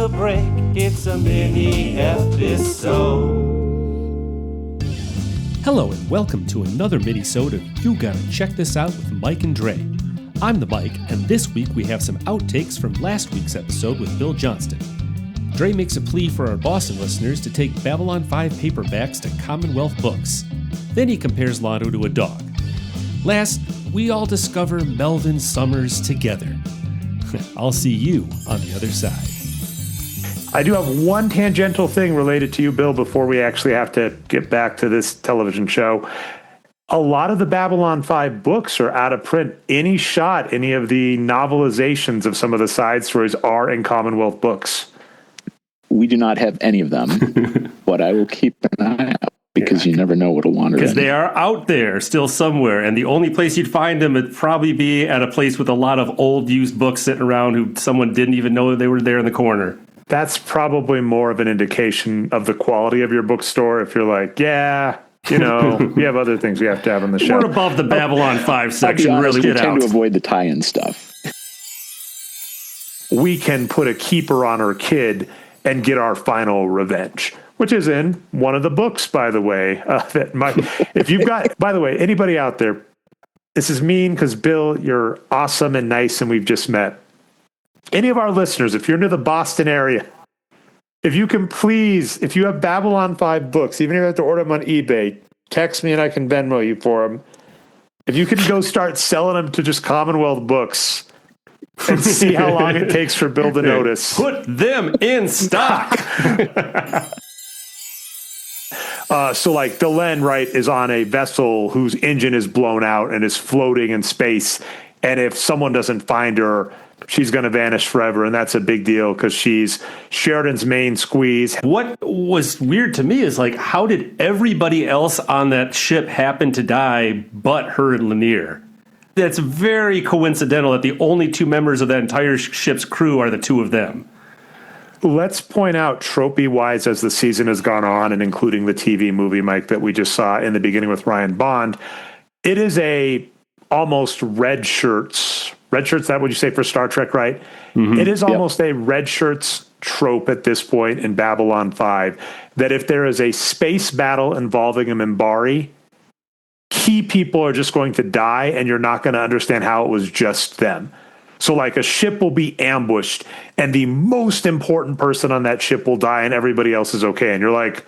a break, it's a mini episode. Hello and welcome to another Minisode of You Gotta Check This Out with Mike and Dre. I'm the Mike, and this week we have some outtakes from last week's episode with Bill Johnston. Dre makes a plea for our Boston listeners to take Babylon 5 paperbacks to Commonwealth Books. Then he compares Londo to a dog. Last, we all discover Melvin Summers together. I'll see you on the other side. I do have one tangential thing related to you, Bill, before we actually have to get back to this television show. A lot of the Babylon 5 books are out of print. Any of the novelizations of some of the side stories are in Commonwealth Books. We do not have any of them, but I will keep an eye out because you never know what'll wander in. Because they are out there still somewhere, and the only place you'd find them would probably be at a place with a lot of old used books sitting around who someone didn't even know they were there in the corner. That's probably more of an indication of the quality of your bookstore. If you're like, we have other things we have to have on the show. We're above the Babylon 5 section. I'll be honest, really we tend to avoid the tie-in stuff. We can put a keeper on our kid and get our final revenge, which is in one of the books, by the way. If you've got, by the way, anybody out there, this is mean because Bill, you're awesome and nice, and we've just met. Any of our listeners, if you're near the Boston area, if you can please, if you have Babylon 5 books, even if you have to order them on eBay, text me and I can Venmo you for them. If you can go start selling them to just Commonwealth Books and see how long it takes for Bill to notice. Put them in stock. So like Delenn, right, is on a vessel whose engine is blown out and is floating in space. And if someone doesn't find her, she's going to vanish forever. And that's a big deal because she's Sheridan's main squeeze. What was weird to me is, like, how did everybody else on that ship happen to die but her and Lanier? That's very coincidental that the only two members of that entire ship's crew are the two of them. Let's point out, tropey-wise, as the season has gone on, and including the TV movie, Mike, that we just saw in the beginning with Ryan Bond, it is a almost red shirts, that would you say for Star Trek, right? Mm-hmm. It is almost a red shirts trope at this point in Babylon 5, that if there is a space battle involving a Minbari, key people are just going to die, and you're not going to understand how it was just them. So like a ship will be ambushed, and the most important person on that ship will die, and everybody else is okay. And you're like,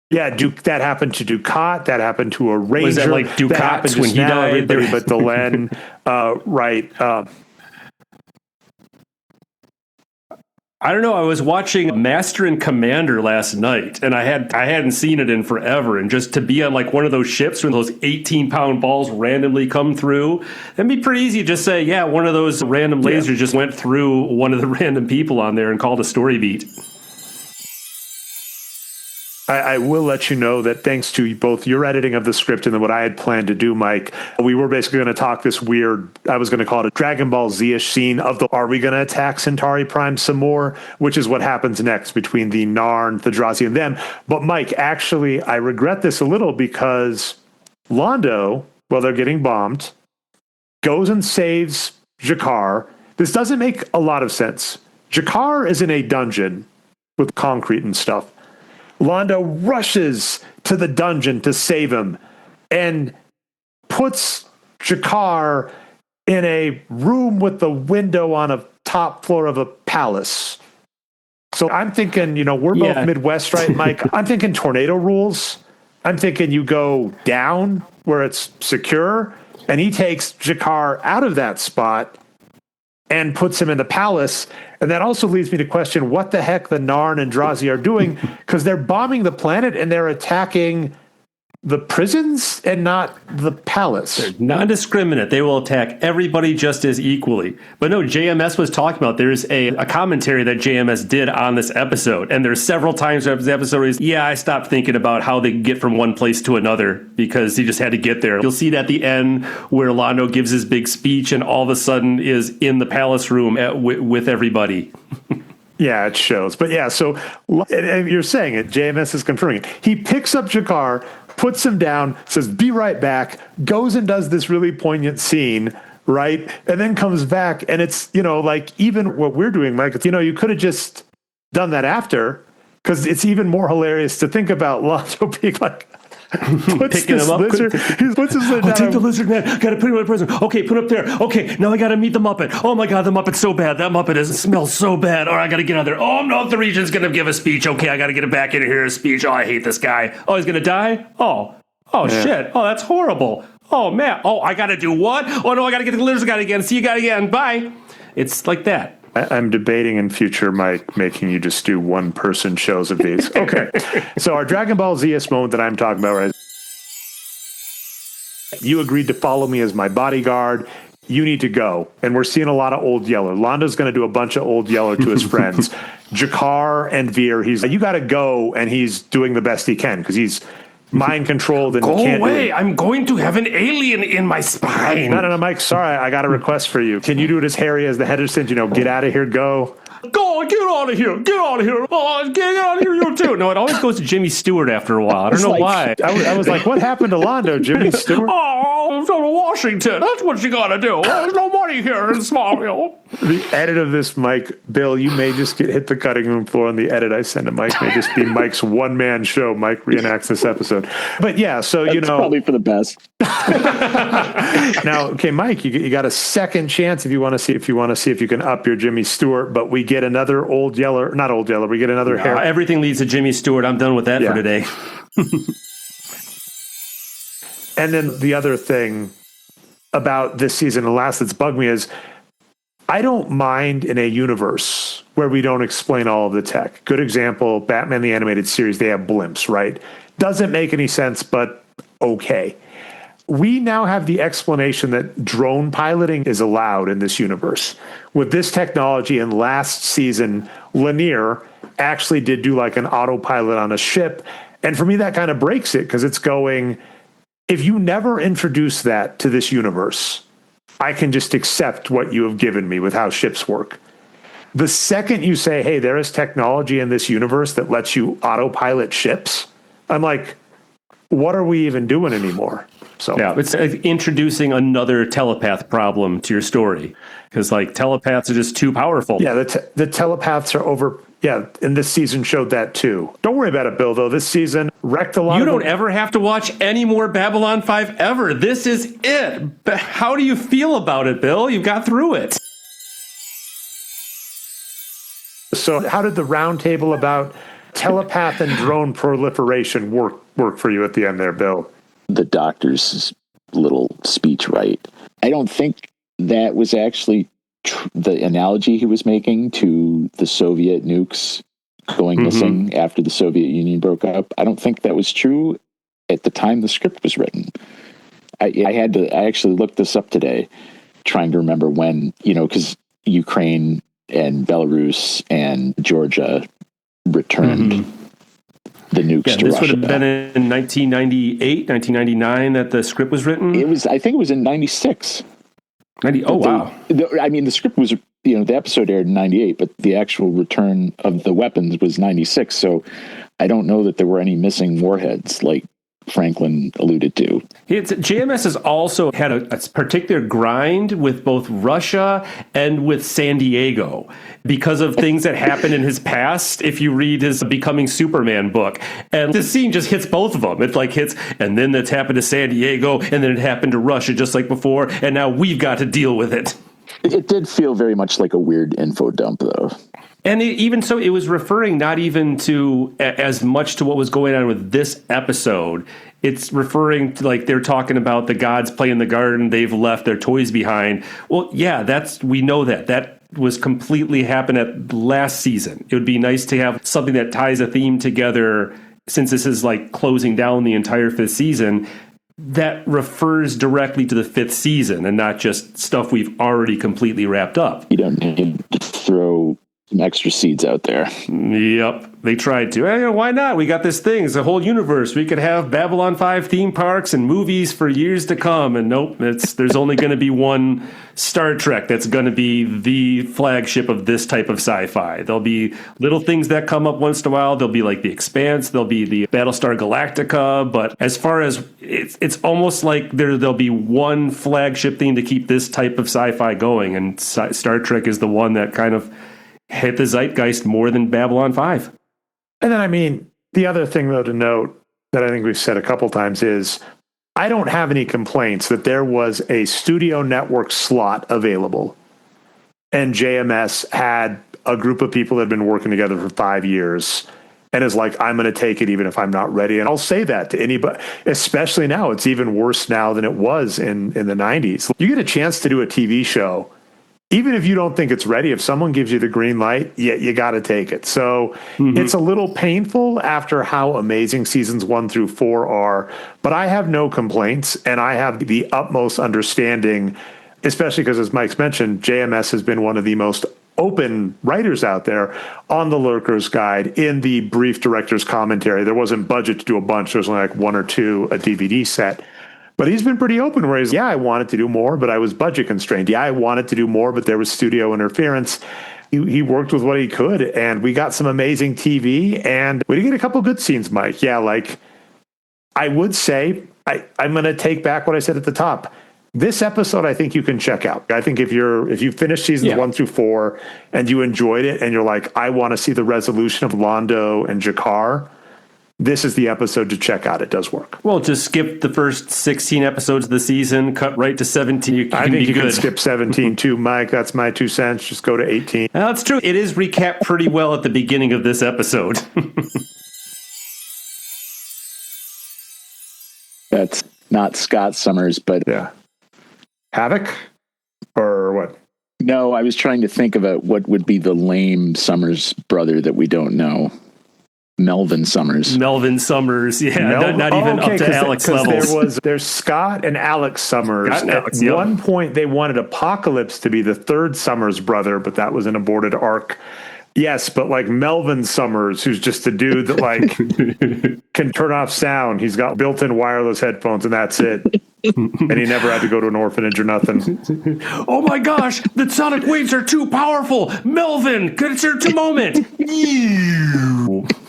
yeah, that happened to Ducat. That happened to a Ranger. Was that like Ducat when he died? Everybody but Delenn, right. I don't know. I was watching Master and Commander last night, and I hadn't seen it in forever. And just to be on like one of those ships when those 18-pound balls randomly come through, that'd be pretty easy to just say, yeah, one of those random lasers just went through one of the random people on there and called a story beat. I will let you know that thanks to both your editing of the script and then what I had planned to do, Mike, we were basically going to talk this weird, I was going to call it a Dragon Ball Z-ish scene of are we going to attack Centauri Prime some more? Which is what happens next between the Narn, the Drazi, and them. But Mike, actually, I regret this a little because Londo, while they're getting bombed, goes and saves Jakar. This doesn't make a lot of sense. Jakar is in a dungeon with concrete and stuff. Londo rushes to the dungeon to save him and puts Jakar in a room with the window on a top floor of a palace. So I'm thinking, we're both Midwest, right, Mike? I'm thinking tornado rules. I'm thinking you go down where it's secure, and he takes Jakar out of that spot and puts him in the palace. And that also leads me to question what the heck the Narn and Drazi are doing, because they're bombing the planet and they're attacking the prisons and not the palace. They're non-discriminate. They will attack everybody just as equally. But no, JMS was talking about, there's a commentary that JMS did on this episode. And there's several times where the episode is, I stopped thinking about how they get from one place to another because he just had to get there. You'll see it at the end where Londo gives his big speech and all of a sudden is in the palace room with everybody. Yeah, it shows. But yeah, so and you're saying it, JMS is confirming it. He picks up Jakar, puts him down, says, be right back, goes and does this really poignant scene right? And then comes back, and it's, like even what we're doing, Mike, you could have just done that after, because it's even more hilarious to think about Londo being like, picking him up. He puts his lid I'll down. take the lizard man. Gotta put him in my prison. Okay, put him up there. Okay, now I gotta meet the Muppet. Oh my God, the Muppet's so bad. That Muppet smells so bad. Or I gotta get out there. Oh no, the Regent's gonna give a speech. Okay, I gotta get him back in here. A speech. Oh, I hate this guy. Oh, he's gonna die. Oh shit. Oh, that's horrible. Oh man. Oh, I gotta do what? Oh no, I gotta get the lizard guy again. See you guy again. Bye. It's like that. I'm debating in future, Mike, making you just do one-person shows of these. Okay. So our Dragon Ball Z-est moment that I'm talking about, right? You agreed to follow me as my bodyguard. You need to go. And we're seeing a lot of Old Yeller. Londo's going to do a bunch of Old Yeller to his friends. Jakar and Veer, he's like, you got to go. And he's doing the best he can because he's mind controlled and Go can't away. I'm going to have an alien in my spine. No, Mike, sorry. I got a request for you. Can you do it as Harry as the head of Sins? Get out of here, go. Go, get out of here. Get out of here. Oh, get out of here, you too. No, it always goes to Jimmy Stewart after a while. I don't know why. I was like, what happened to Londo, Jimmy Stewart? Oh, go to Washington. That's what you got to do. There's no money here in Smallville. The edit of this, Mike, Bill, you may just hit the cutting room floor, and the edit I send to Mike may just be Mike's one-man show. Mike reenacts this episode. But yeah, so, That's probably for the best. Now, okay, Mike, you got a second chance if you want to see if you can up your Jimmy Stewart, but we get another Old Yeller, not Old Yeller, we get another hair. Everything leads to Jimmy Stewart. I'm done with that for today. And then the other thing about this season and last that's bugged me is I don't mind in a universe where we don't explain all of the tech. Good example, Batman the Animated Series, they have blimps, right? Doesn't make any sense, but okay. We now have the explanation that drone piloting is allowed in this universe. With this technology, and last season, Lanier actually did do like an autopilot on a ship. And for me, that kind of breaks it because it's going, if you never introduce that to this universe, I can just accept what you have given me with how ships work. The second you say, hey, there is technology in this universe that lets you autopilot ships, I'm like, what are we even doing anymore? So yeah, it's introducing another telepath problem to your story because like telepaths are just too powerful. Yeah, the telepaths are over. Yeah, and this season showed that too. Don't worry about it, Bill, though. This season wrecked a lot. You don't ever have to watch any more Babylon 5 ever. This is it. How do you feel about it, Bill? You got through it. So how did the roundtable about telepath and drone proliferation work for you at the end there, Bill? The doctor's little speech, right? I don't think that was actually the analogy he was making to the Soviet nukes going missing after the Soviet Union broke up. I don't think that was true at the time the script was written. I actually looked this up today, trying to remember when, because Ukraine and Belarus and Georgia returned the nukes to this Russia. Would have been in 1998, 1999 that the script was written? I think it was in 96. Wow. The script was, the episode aired in 98, but the actual return of the weapons was 96. So I don't know that there were any missing warheads like Franklin alluded to. JMS has also had a particular grind with both Russia and with San Diego because of things that happened in his past. If you read his Becoming Superman book, and this scene just hits both of them. It like hits, and then that's happened to San Diego, and then it happened to Russia just like before, and now we've got to deal with it. It did feel very much like a weird info dump, though. And even so, it was referring not even to as much to what was going on with this episode. It's referring to like they're talking about the gods play in the garden. They've left their toys behind. Well, yeah, we know that was completely happened at last season. It would be nice to have something that ties a theme together since this is like closing down the entire fifth season that refers directly to the fifth season and not just stuff we've already completely wrapped up. You don't need to throw some extra seeds out there. Yep, they tried to. Hey, why not? We got this thing. It's a whole universe. We could have Babylon 5 theme parks and movies for years to come. And nope, there's only going to be one Star Trek that's going to be the flagship of this type of sci-fi. There'll be little things that come up once in a while. There'll be like The Expanse. There'll be the Battlestar Galactica. But as far as it's almost like there'll be one flagship thing to keep this type of sci-fi going. And Star Trek is the one that kind of hit the zeitgeist more than Babylon 5. And then, I mean, the other thing, though, to note that I think we've said a couple times is I don't have any complaints that there was a studio network slot available and JMS had a group of people that had been working together for 5 years and is like, I'm going to take it even if I'm not ready. And I'll say that to anybody, especially now. It's even worse now than it was in the 90s. You get a chance to do a TV show. Even if you don't think it's ready, if someone gives you the green light, you got to take it. So it's a little painful after how amazing seasons 1 through 4 are, but I have no complaints, and I have the utmost understanding, especially because, as Mike's mentioned, JMS has been one of the most open writers out there on the Lurker's Guide, in the brief director's commentary. There wasn't budget to do a bunch. There was only like 1 or 2 a DVD set. But he's been pretty open where he's, I wanted to do more, but I was budget constrained. I wanted to do more, but there was studio interference. He worked with what he could, and we got some amazing TV, and we did get a couple good scenes, Mike. Yeah, like, I would say, I'm going to take back what I said at the top. This episode, I think you can check out. I think if you finish seasons 1 through 4 and you enjoyed it, and you're like, I want to see the resolution of Londo and Jakar, this is the episode to check out. It does work. Well, just skip the first 16 episodes of the season, cut right to 17. I think you can skip 17 too, Mike. That's my 2 cents. Just go to 18. That's true. It is recapped pretty well at the beginning of this episode. That's not Scott Summers, but... Yeah. Havoc? Or what? No, I was trying to think about what would be the lame Summers brother that we don't know. Melvin Summers. Melvin Summers, yeah, not even up to Alex levels. There's Scott and Alex Summers. At one point, they wanted Apocalypse to be the third Summers brother, but that was an aborted arc. Yes, but like Melvin Summers, who's just a dude that like can turn off sound. He's got built-in wireless headphones, and that's it. And he never had to go to an orphanage or nothing. Oh my gosh, the sonic waves are too powerful. Melvin, insert a moment.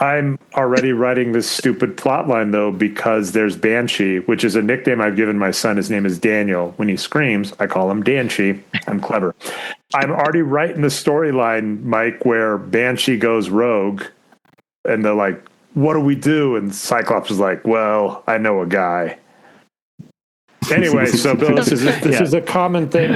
I'm already writing this stupid plot line, though, because there's Banshee, which is a nickname I've given my son. His name is Daniel. When he screams, I call him Danshee. I'm clever. I'm already writing the storyline, Mike, where Banshee goes rogue, and they're like, what do we do? And Cyclops is like, well, I know a guy. Anyway, so Bill, this is a common thing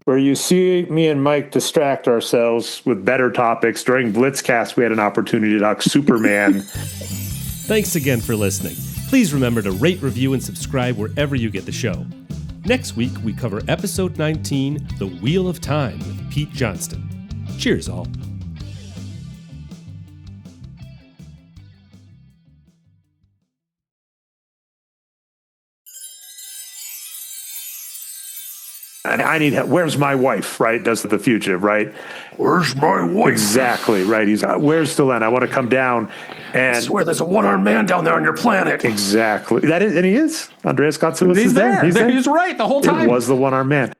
where you see me and Mike distract ourselves with better topics. During Blitzcast, we had an opportunity to talk Superman. Thanks again for listening. Please remember to rate, review, and subscribe wherever you get the show. Next week, we cover episode 19, The Wheel of Time, with Pete Johnston. Cheers, all. And I need help. Where's my wife, right? Does the fugitive, right? Where's my wife? Exactly, right. He's where's Delenn? I want to come down. And I swear there's a one-armed man down there on your planet. Exactly. That is, and he is. Andreas Katsoulis He's is there. He's right the whole time. It was the one-armed man.